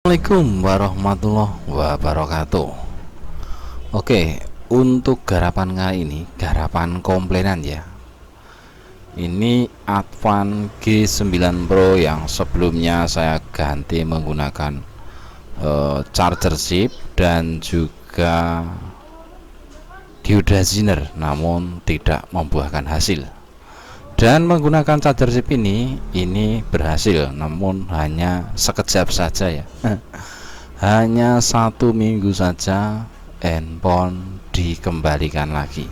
Assalamualaikum warahmatullahi wabarakatuh. Oke, untuk garapan kali ini garapan komplainan ya. Ini Advan G9 Pro yang sebelumnya saya ganti menggunakan charger chip dan juga dioda Zener, namun tidak membuahkan hasil. Dan menggunakan charger chip ini berhasil, namun hanya sekejap saja ya. Hanya 1 minggu saja handphone dikembalikan lagi.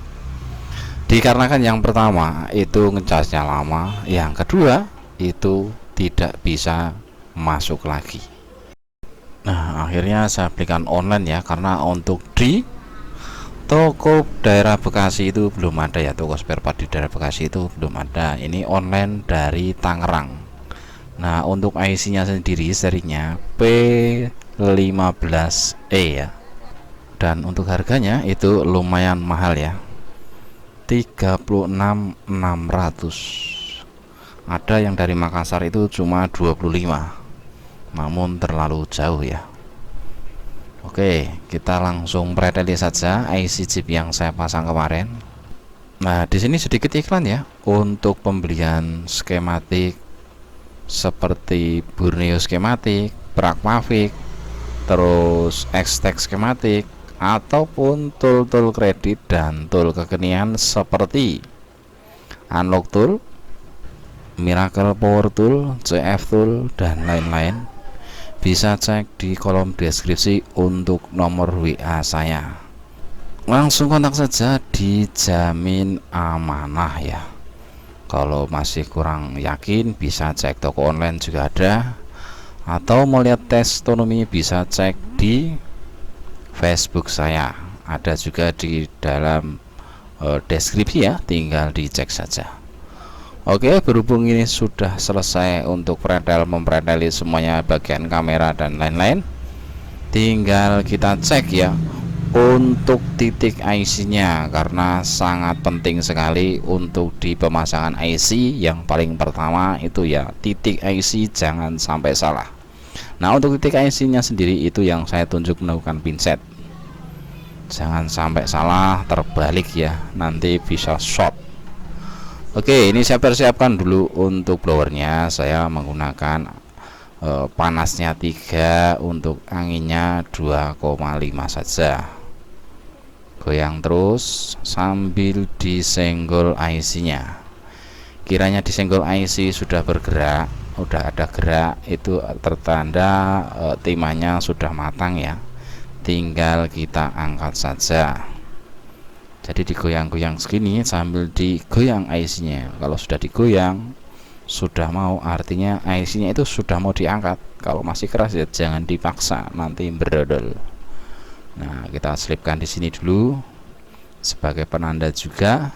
Dikarenakan yang pertama itu ngecasnya lama, yang kedua itu tidak bisa masuk lagi. Nah, akhirnya saya belikan online ya, karena untuk di toko daerah Bekasi itu belum ada ya, toko spare part di daerah Bekasi itu belum ada. Ini online dari Tangerang. Nah, untuk IC nya sendiri serinya P15E ya, dan untuk harganya itu lumayan mahal ya, 36.600. Ada yang dari Makassar itu cuma 25, namun terlalu jauh ya. Oke, kita langsung preteli saja IC chip yang saya pasang kemarin. Nah, di sini sedikit iklan ya untuk pembelian skematik seperti Borneo skematik, Pragmatic, terus Xtech skematik, ataupun tool-tool kredit dan tool kekinian seperti Unlock Tool, Miracle Power Tool, CF Tool, dan lain-lain. Bisa cek di kolom deskripsi untuk nomor WA saya. Langsung kontak saja, dijamin amanah ya. Kalau masih kurang yakin bisa cek toko online juga ada, atau mau lihat testonomi bisa cek di Facebook saya, ada juga di dalam deskripsi ya, tinggal dicek saja. Oke, berhubung ini sudah selesai untuk mempreteli semuanya, bagian kamera dan lain-lain, tinggal kita cek ya untuk titik IC nya, karena sangat penting sekali untuk di pemasangan IC. Yang paling pertama itu ya titik IC jangan sampai salah. Nah, untuk titik IC nya sendiri itu yang saya tunjuk melakukan pinset, jangan sampai salah, terbalik ya, nanti bisa short. Oke, ini saya persiapkan dulu untuk blowernya. Saya menggunakan panasnya 3, untuk anginnya 2,5 saja. Goyang terus sambil disenggol IC nya. Kiranya disenggol IC sudah bergerak, udah ada gerak, itu tertanda timahnya sudah matang ya. Tinggal kita angkat saja. Jadi digoyang-goyang segini sambil digoyang IC nya. Kalau sudah digoyang, sudah mau, artinya IC nya itu sudah mau diangkat. Kalau masih keras ya jangan dipaksa, nanti berdodol. Nah, kita selipkan di sini dulu sebagai penanda juga.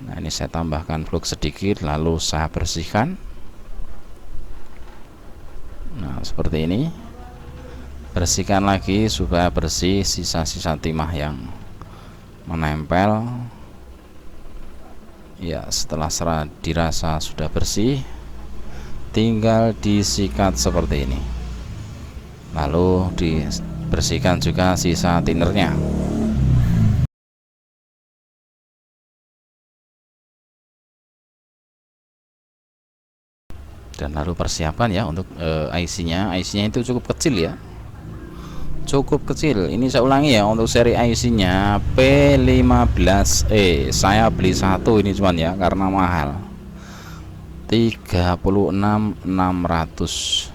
Nah, ini saya tambahkan flux sedikit, lalu saya bersihkan. Nah, seperti ini. Bersihkan lagi supaya bersih sisa-sisa timah yang menempel ya. Setelah dirasa sudah bersih, tinggal disikat seperti ini, lalu dibersihkan juga sisa tinernya. Dan lalu persiapkan ya untuk IC nya. IC nya itu cukup kecil ya, cukup kecil. Ini saya ulangi ya, untuk seri IC nya P15E. Saya beli satu ini cuman ya karena mahal, 36.600.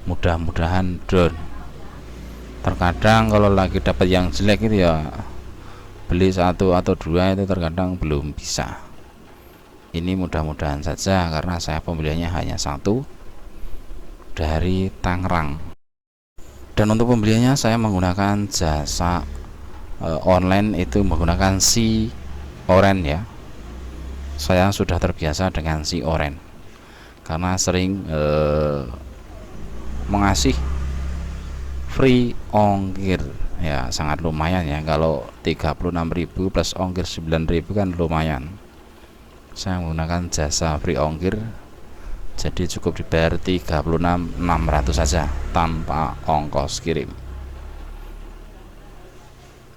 Mudah-mudahan down. Terkadang kalau lagi dapat yang jelek itu ya beli 1 atau 2 itu terkadang belum bisa. Ini mudah-mudahan saja karena saya pembeliannya hanya 1 dari Tangerang. Dan untuk pembeliannya saya menggunakan jasa online, itu menggunakan si Oren ya. Saya sudah terbiasa dengan si Oren karena sering mengasih free ongkir ya, sangat lumayan ya. Kalau 36.000 plus ongkir 9.000 kan lumayan. Saya menggunakan jasa free ongkir Jadi cukup dibayar 36.600 saja tanpa ongkos kirim.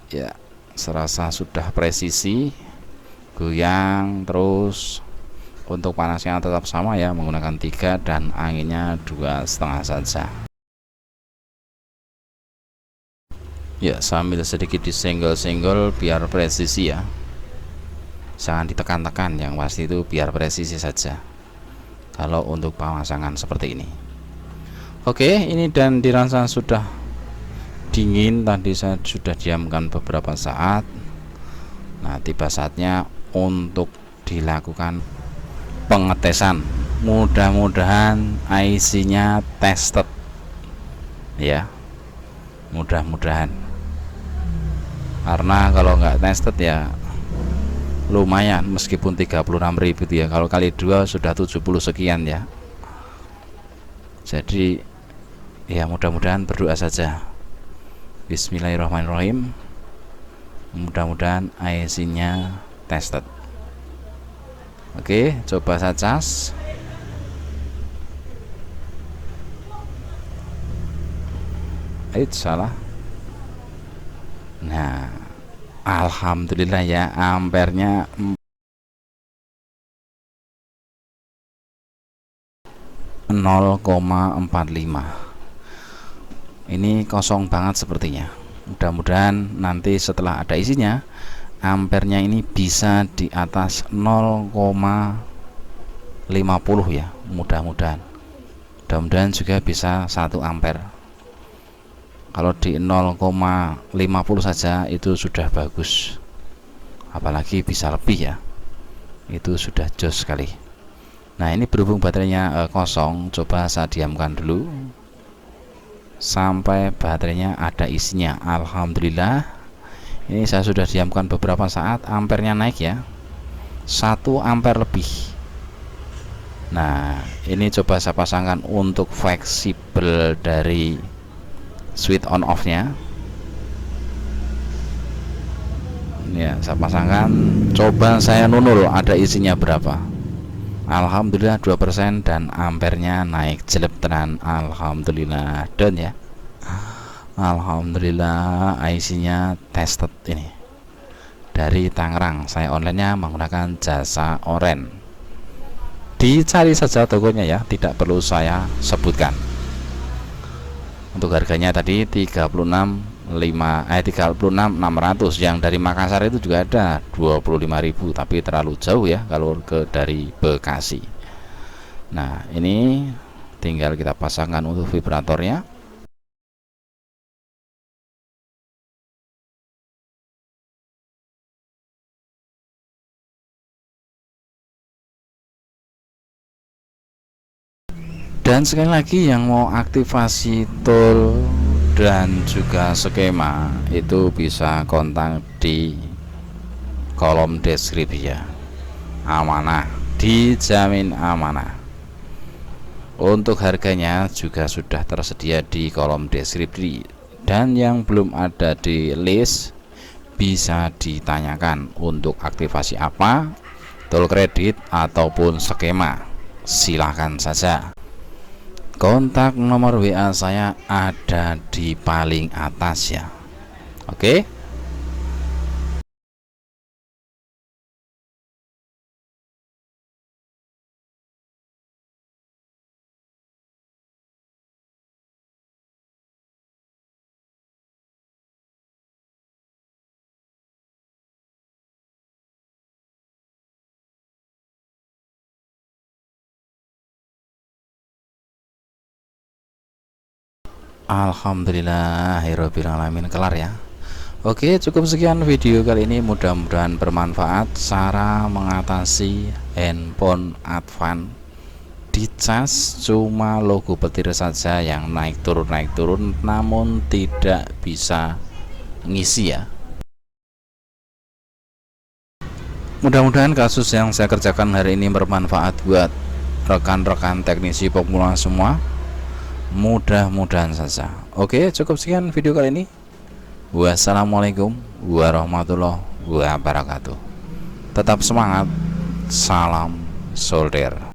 Ya, serasa sudah presisi, goyang terus. Untuk panasnya tetap sama ya, menggunakan 3 dan anginnya 2,5 saja. Ya, sambil sedikit disenggol-senggol biar presisi ya, jangan ditekan-tekan, yang pasti itu biar presisi saja kalau untuk pemasangan seperti ini. Oke, ini dan dirasa sudah dingin, tadi saya sudah diamkan beberapa saat. Nah, tiba saatnya untuk dilakukan pengetesan. Mudah-mudahan IC-nya tested ya, mudah-mudahan, karena kalau nggak tested ya lumayan, meskipun 36.000 ya, kalau kali 2 sudah 70 sekian ya. Jadi ya mudah-mudahan, berdoa saja. Bismillahirrahmanirrahim, mudah-mudahan IC-nya tested. Oke, coba saya cas. Salah. Nah, alhamdulillah ya, ampernya 0,45. Ini kosong banget sepertinya. Mudah-mudahan nanti setelah ada isinya, ampernya ini bisa di atas 0,50 ya. Mudah-mudahan juga bisa 1 ampere. Kalau di 0,50 saja itu sudah bagus, apalagi bisa lebih ya, itu sudah jos sekali. Nah, ini berhubung baterainya kosong, coba saya diamkan dulu sampai baterainya ada isinya. Alhamdulillah, ini saya sudah diamkan beberapa saat, ampernya naik ya, 1 ampere lebih. Nah, ini coba saya pasangkan untuk fleksibel dari switch on off nya ya, saya pasangkan, coba saya nunul ada isinya berapa. Alhamdulillah 2% dan ampernya naik jelek tenan. Alhamdulillah, dan ya, alhamdulillah IC-nya tested ini dari Tangerang. Saya online-nya menggunakan jasa Oren. Dicari saja tokonya ya, tidak perlu saya sebutkan. Untuk harganya tadi 36.600, yang dari Makassar itu juga ada 25.000, tapi terlalu jauh ya kalau dari Bekasi. Nah, ini tinggal kita pasangkan untuk vibratornya. Dan sekali lagi, yang mau aktivasi tool dan juga skema itu bisa kontak di kolom deskripsi ya. Amanah, dijamin amanah. Untuk harganya juga sudah tersedia di kolom deskripsi, dan yang belum ada di list bisa ditanyakan untuk aktivasi apa, tool kredit ataupun skema, silahkan saja. Kontak nomor WA saya ada di paling atas ya. Oke. Alhamdulillahirabbil alamin, kelar ya. Oke, cukup sekian video kali ini, mudah-mudahan bermanfaat cara mengatasi handphone Advan dicas cuma logo petir saja yang naik turun namun tidak bisa ngisi ya. Mudah-mudahan kasus yang saya kerjakan hari ini bermanfaat buat rekan-rekan teknisi pemula semua, mudah-mudahan saja. Oke, cukup sekian video kali ini. Wassalamualaikum warahmatullahi wabarakatuh. Tetap semangat, salam solder.